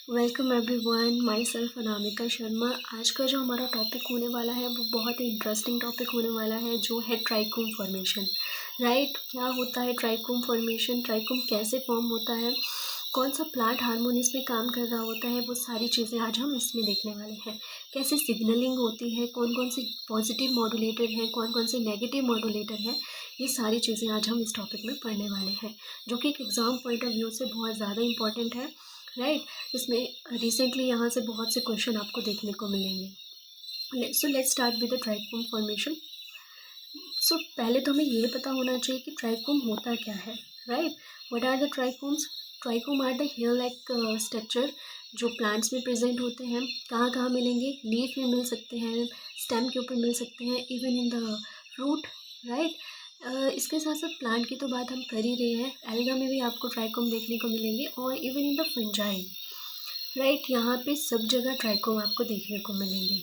Welcome everyone, my self Anamika Sharma. आज का जो हमारा टॉपिक होने वाला है वो बहुत ही इंटरेस्टिंग टॉपिक होने वाला है, जो है ट्राइकोम फॉर्मेशन। राइट, क्या होता है ट्राइकोम फॉर्मेशन, ट्राइकोम कैसे फॉर्म होता है, कौन सा प्लांट हार्मोन इसमें काम कर रहा होता है, वो सारी चीज़ें आज हम इसमें देखने वाले हैं। कैसे सिग्नलिंग होती है, कौन कौन से पॉजिटिव मॉड्यूलेटर हैं, कौन कौन से नेगेटिव मॉड्यूलेटर हैं, ये सारी चीज़ें आज हम इस टॉपिक में पढ़ने वाले हैं, जो कि एक एग्ज़ाम पॉइंट ऑफ व्यू से बहुत ज़्यादा इंपॉर्टेंट है। राइट, इसमें रिसेंटली यहाँ से बहुत से क्वेश्चन आपको देखने को मिलेंगे। So let's start with the trichome formation. So पहले तो हमें ये पता होना चाहिए कि ट्राइकोम होता क्या है। Right, what are the trichomes? Trichome are the hair like structure जो प्लांट्स में प्रेजेंट होते हैं। कहाँ कहाँ मिलेंगे? लीफ में मिल सकते हैं, स्टेम के ऊपर मिल सकते हैं, even in the fruit. Right, इसके साथ साथ प्लांट की तो बात हम कर ही रहे हैं, एल्गा में भी आपको ट्राइकोम देखने को मिलेंगे और even in the fungi. Right, यहाँ पे सब जगह ट्राइकोम आपको देखने को मिलेंगे।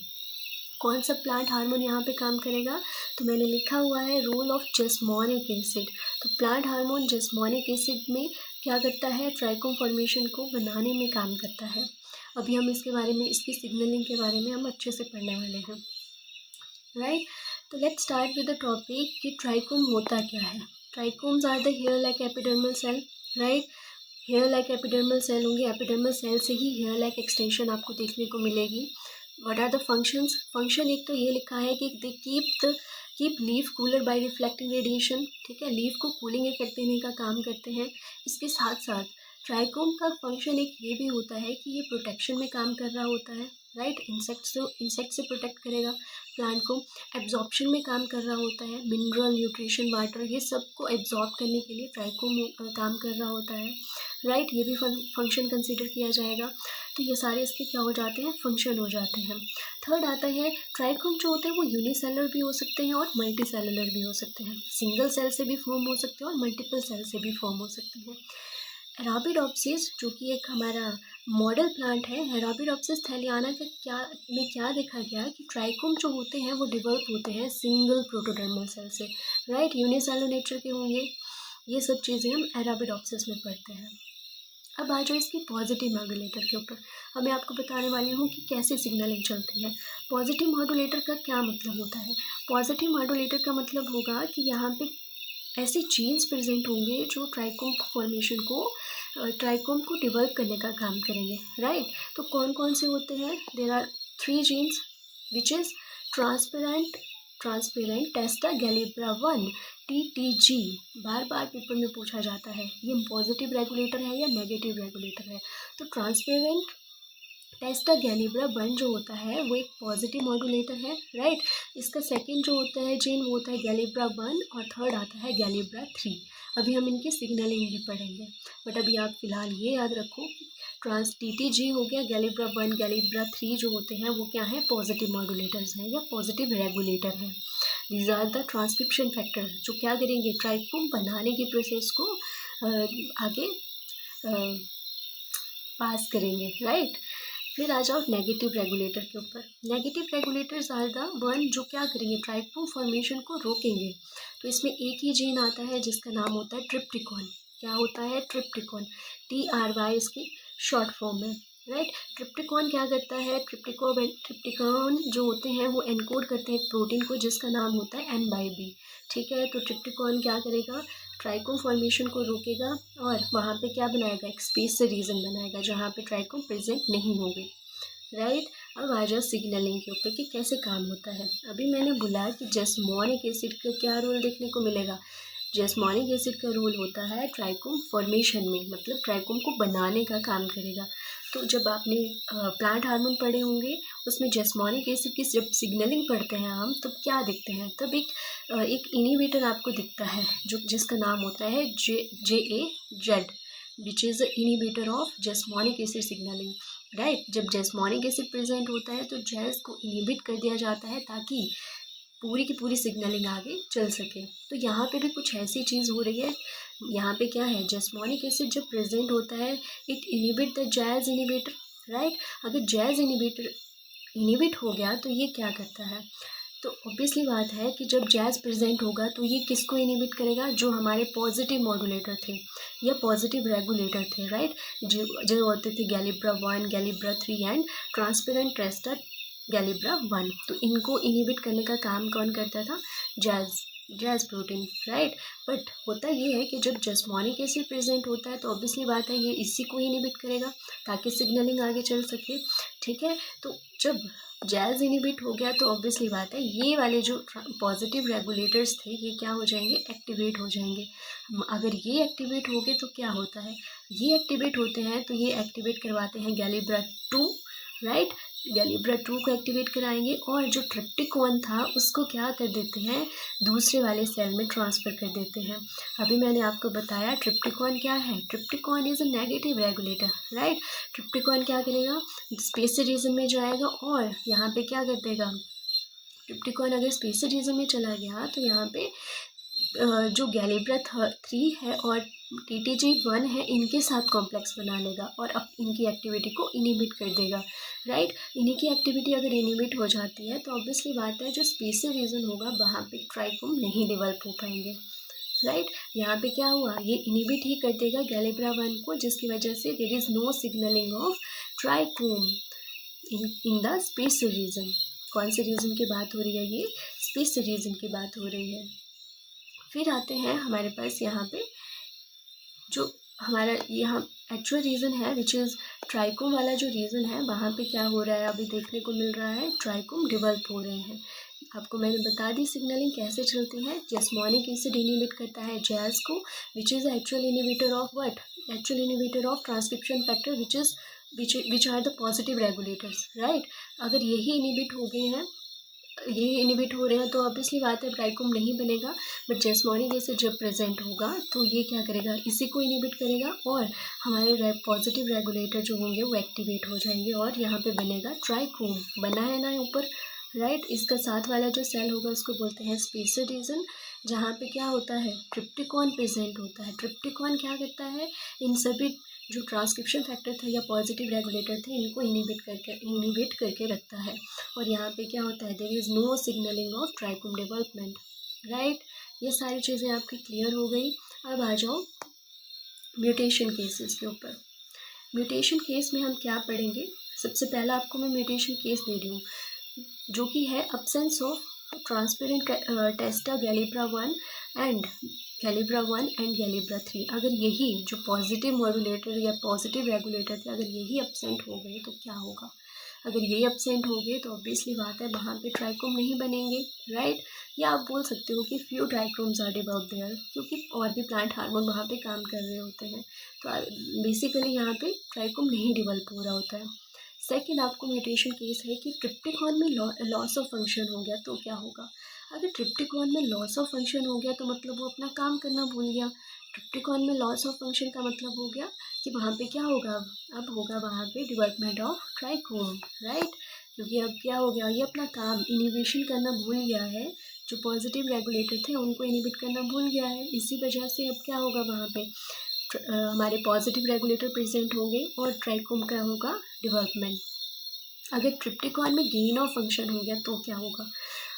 कौन सा प्लांट हार्मोन यहाँ पे काम करेगा? तो मैंने लिखा हुआ है रोल ऑफ जस्मोनिक एसिड। तो प्लांट हार्मोन जस्मोनिक एसिड में क्या करता है? ट्राइकोम फॉर्मेशन को बनाने में काम करता है। अभी हम इसके बारे में, इसकी सिग्नलिंग के बारे में हम अच्छे से पढ़ने वाले हैं। राइट, तो let's start with the topic कि ट्राइकोम होता क्या है। Trichomes are the hair like epidermal cell. Right, hair like epidermal cell होंगे, एपिडर्मल सेल से ही हेयर लाइक एक्सटेंशन आपको देखने को मिलेगी। What are the functions? Function एक तो ये लिखा है कि they keep leaf cooler by reflecting radiation. ठीक है, लीफ को कूलिंग इफेक्ट देने का काम करते हैं। इसके साथ साथ ट्राइकोम का फंक्शन एक ये भी होता है कि ये प्रोटेक्शन में काम कर रहा होता है। राइट, इंसेक्ट से प्रोटेक्ट करेगा प्लांट को। एब्जॉर्प्शन में काम कर रहा होता है, मिनरल, न्यूट्रिशन, वाटर, ये सब को एब्जॉर्ब करने के लिए ट्राइकोम काम कर रहा होता है। राइट, ये भी फंक्शन कंसिडर किया जाएगा। तो ये सारे इसके क्या हो जाते हैं? फंक्शन हो जाते हैं। थर्ड आता है, ट्राइकोम जो होते हैं वो यूनिसेलुलर भी हो सकते हैं और मल्टी सेलुलर भी हो सकते हैं। सिंगल सेल से भी फॉर्म हो सकते हैं और मल्टीपल सेल से भी फॉर्म हो सकते हैं। अराबिडोप्सिस जो कि एक हमारा मॉडल प्लांट है, अराबिडोप्सिस थैलियाना का क्या देखा गया कि ट्राइकोम जो होते हैं वो डेवलप होते हैं सिंगल प्रोटोडर्मल सेल से। राइट, यूनिसेलुलर नेचर के होंगे। ये सब चीज़ें हम अराबिडोप्सिस में पढ़ते हैं। अब आ जाओ इसकी पॉजिटिव मॉड्यूलेटर के ऊपर। अब मैं आपको बताने वाली हूँ कि कैसे सिग्नलिंग चलती है। पॉजिटिव मॉड्यूलेटर का क्या मतलब होता है? पॉजिटिव मॉड्यूलेटर का मतलब होगा कि यहाँ पे ऐसे जीन्स प्रेजेंट होंगे जो ट्राइकोम को डेवलप करने का काम करेंगे। राइट, तो कौन कौन से होते हैं? There are 3 genes which is transparent testa glabra 1 TTG। बार बार पेपर में पूछा जाता है ये पॉजिटिव रेगुलेटर है या नेगेटिव रेगुलेटर है। तो ट्रांसपेरेंट टेस्टा गैलिब्रा 1 जो होता है वो एक पॉजिटिव मॉड्यूलेटर है। राइट, इसका सेकंड जो होता है जीन वो होता है गैलिब्रा 1 और थर्ड आता है गैलिब्रा 3। अभी हम इनकी सिग्नलिंग भी पढ़ेंगे, बट अभी आप फिलहाल ये याद रखो कि TTG हो गया, गैलिब्रा 1, गैलिब्रा 3 जो होते हैं वो क्या है? पॉजिटिव मॉड्यूलेटर्स हैं या पॉजिटिव रेगुलेटर हैं। These are the transcription factor जो क्या करेंगे? ट्राइकोम बनाने की प्रोसेस को आगे पास करेंगे। राइट, फिर आ जाओ नेगेटिव रेगुलेटर के ऊपर। Negative regulators are the one जो क्या करेंगे? ट्राइकोम फॉर्मेशन को रोकेंगे। तो इसमें एक ही जीन आता है जिसका नाम होता है ट्रिप्टिकॉन। क्या होता है? ट्रिप्टिकॉन, TRY इसकी शॉर्ट फॉर्म है। राइट, ट्रिप्टिकॉन क्या करता है? ट्रिप्टिकॉन जो होते हैं वो एनकोड करते हैं एक प्रोटीन को जिसका नाम होता है N/B। ठीक है, तो ट्रिप्टिकॉन क्या करेगा? ट्राइकोम फॉर्मेशन को रोकेगा और वहाँ पे क्या बनाएगा? एक स्पेस से रीजन बनाएगा जहाँ पे ट्राइकोम प्रेजेंट नहीं होगी। राइट, अब आ जाओ सिग्नलिंग के ऊपर कि कैसे काम होता है। अभी मैंने बोला कि जस्मोनिक एसिड का क्या रोल देखने को मिलेगा? जस्मोनिक एसिड का रोल होता है ट्राइकोम फॉर्मेशन में, मतलब ट्राइकोम को बनाने का काम करेगा। तो जब आपने प्लांट हार्मोन पढ़े होंगे उसमें जस्मोनिक एसिड की जब सिग्नलिंग पढ़ते हैं हम तब क्या दिखते हैं? तब एक इनिबिटर आपको दिखता है जो जिसका नाम होता है JAZ, which is the inhibitor of jasmonic acid signalling. Right, जब जस्मोनिक एसिड प्रेजेंट होता है तो जैस को इनिबिट कर दिया जाता है ताकि पूरी की पूरी सिग्नलिंग आगे चल सके। तो यहाँ पे भी कुछ ऐसी चीज़ हो रही है। यहाँ पे क्या है? जस्मोनिक एसिड जब प्रेजेंट होता है it inhibit the jazz inhibitor. Right, अगर जैज इनिबिट हो गया तो ये क्या करता है? तो ऑब्वियसली बात है कि जब जैज़ प्रेजेंट होगा तो ये किसको इनिबिट करेगा, जो हमारे पॉजिटिव मॉड्यूलेटर थे या पॉजिटिव रेगुलेटर थे, राइट, जो होते थे गैलिब्रा 1, गैलिब्रा 3 एंड ट्रांसपेरेंट ट्रेस्टर गैलिब्रा 1। तो इनको इनिबिट करने का काम कौन करता था, जैज़ प्रोटीन, राइट। बट होता ये है कि जब जस्मोनिक एसिड प्रेजेंट होता है तो ऑब्वियसली बात है ये इसी को इनिबिट करेगा ताकि सिग्नलिंग आगे चल सके, ठीक है। तो जब जैज़ इनिबिट हो गया तो ऑब्वियसली बात है ये वाले जो पॉजिटिव रेगुलेटर्स थे ये क्या हो जाएंगे, एक्टिवेट हो जाएंगे। अगर ये एक्टिवेट हो गए तो क्या होता है, ये एक्टिवेट होते हैं तो ये एक्टिवेट करवाते हैं गैलिब्रा 2, राइट। गैलिब्रा 2 को एक्टिवेट कराएंगे और जो ट्रिप्टिकॉन था उसको क्या कर देते हैं, दूसरे वाले सेल में ट्रांसफ़र कर देते हैं। अभी मैंने आपको बताया ट्रिप्टिकॉन क्या है, triptychon is a negative regulator, right. Triptychon क्या करेगा, स्पेस रीजन में जाएगा और यहाँ पे क्या कर देगा, ट्रिप्टिकॉन अगर स्पेस रीजन में चला गया तो यहाँ पे जो गैलिब्रा 3 है और TTG1 है इनके साथ कॉम्प्लेक्स बना लेगा और अब इनकी एक्टिविटी को इनिबिट कर देगा, राइट। इन्हीं की एक्टिविटी अगर इनिबिट हो जाती है तो ऑब्वियसली बात है जो स्पेसियल रीजन होगा वहाँ पे ट्राइकोम नहीं डेवलप हो पाएंगे, राइट। यहाँ पे क्या हुआ, ये इनिबिट ही कर देगा गैलिब्रा 1 को, जिसकी वजह से there is no signalling of trichome in the spatial region. कौन से रीजन की बात हो रही है, ये स्पेसियल रीजन की बात हो रही है। फिर आते हैं हमारे पास यहाँ पे जो हमारा यहाँ एक्चुअल रीज़न है विच इज़ ट्राइकोम वाला जो रीज़न है वहाँ पे क्या हो रहा है, अभी देखने को मिल रहा है ट्राइकोम डेवलप हो रहे हैं। आपको मैंने बता दी सिग्नलिंग कैसे चलती है, जस्मोनिक एसिड इनिबिट करता है जैज़ को which is actual inhibitor of what, actual inhibitor of transcription factor which are the positive regulators, right. अगर यही इनिबिट हो गए हैं, ये इनिबिट हो रहे हैं तो ऑब्वियसली बात है ट्राइकोम नहीं बनेगा। बट जस्मोनिक एसिड जब प्रेजेंट होगा तो ये क्या करेगा, इसी को इनिबिट करेगा और हमारे पॉजिटिव रेगुलेटर जो होंगे वो एक्टिवेट हो जाएंगे और यहाँ पे बनेगा ट्राइकोम, बना है ना ऊपर, राइट। इसका साथ वाला जो सेल होगा उसको बोलते हैं स्पेसर रीजन, जहाँ पे क्या होता है, ट्रिप्टिकॉन प्रेजेंट होता है। ट्रिप्टिकॉन क्या करता है, इन सभी जो ट्रांसक्रिप्शन फैक्टर थे या पॉजिटिव रेगुलेटर थे इनको इनिबिट करके रखता है और यहाँ पे क्या होता है, there is no signalling of trichome development, right. ये सारी चीज़ें आपकी क्लियर हो गई। अब आ जाओ म्यूटेशन केसेस के ऊपर। म्यूटेशन केस में हम क्या पढ़ेंगे, सबसे पहला आपको मैं म्यूटेशन केस दे रही हूँ जो कि है absence of transparent testa glabra 1 and glabra 3। अगर यही जो पॉजिटिव मॉड्यूलेटर या पॉजिटिव रेगुलेटर थे अगर यही एब्सेंट हो गए तो क्या होगा, अगर ये एब्सेंट हो गए तो ऑब्वियसली बात है वहाँ पे ट्राइकोम नहीं बनेंगे, राइट। या आप बोल सकते हो कि few trichomes are developed there, क्योंकि और भी प्लांट हार्मोन वहाँ पे काम कर रहे होते हैं। तो बेसिकली यहाँ पे ट्राइकोम नहीं डेवलप हो रहा होता है। सेकेंड आपको म्यूटेशन केस है कि ट्रिप्टिकॉन में लॉस ऑफ फंक्शन हो गया तो क्या होगा। अगर ट्रिप्टिकॉन में लॉस ऑफ फंक्शन हो गया तो मतलब वो अपना काम करना भूल गया। ट्रिप्टिकॉन में लॉस ऑफ फंक्शन का मतलब हो गया कि वहाँ पे क्या होगा, अब होगा वहाँ पे डेवलपमेंट ऑफ ट्राइकोम, राइट। क्योंकि अब क्या हो गया, ये अपना काम इनिबिशन करना भूल गया है, जो पॉजिटिव रेगुलेटर थे उनको इनिबिट करना भूल गया है। इसी वजह से अब क्या होगा, वहाँ पे हमारे पॉजिटिव रेगुलेटर प्रेजेंट होंगे और ट्राइकोम का होगा डेवलपमेंट। अगर ट्रिप्टिकॉन में गेन ऑफ फंक्शन हो गया तो क्या होगा,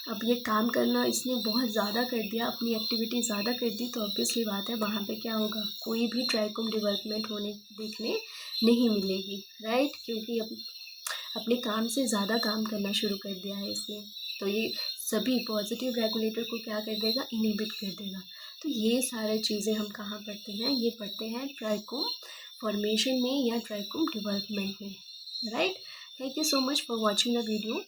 अब ये काम करना इसने बहुत ज़्यादा कर दिया, अपनी एक्टिविटी ज़्यादा कर दी, तो ऑब्वियसली बात है वहाँ पे क्या होगा, कोई भी ट्राइकोम डेवलपमेंट होने देखने नहीं मिलेगी, राइट। क्योंकि अब अपने काम से ज़्यादा काम करना शुरू कर दिया है इसने, तो ये सभी पॉजिटिव रेगुलेटर को क्या कर देगा, इनिबिट कर देगा। तो ये सारी चीज़ें हम कहाँ पढ़ते हैं, ये पढ़ते हैं ट्राइकोम फॉर्मेशन में या ट्राइकोम डेवलपमेंट में, right. Thank you so much for watching the video.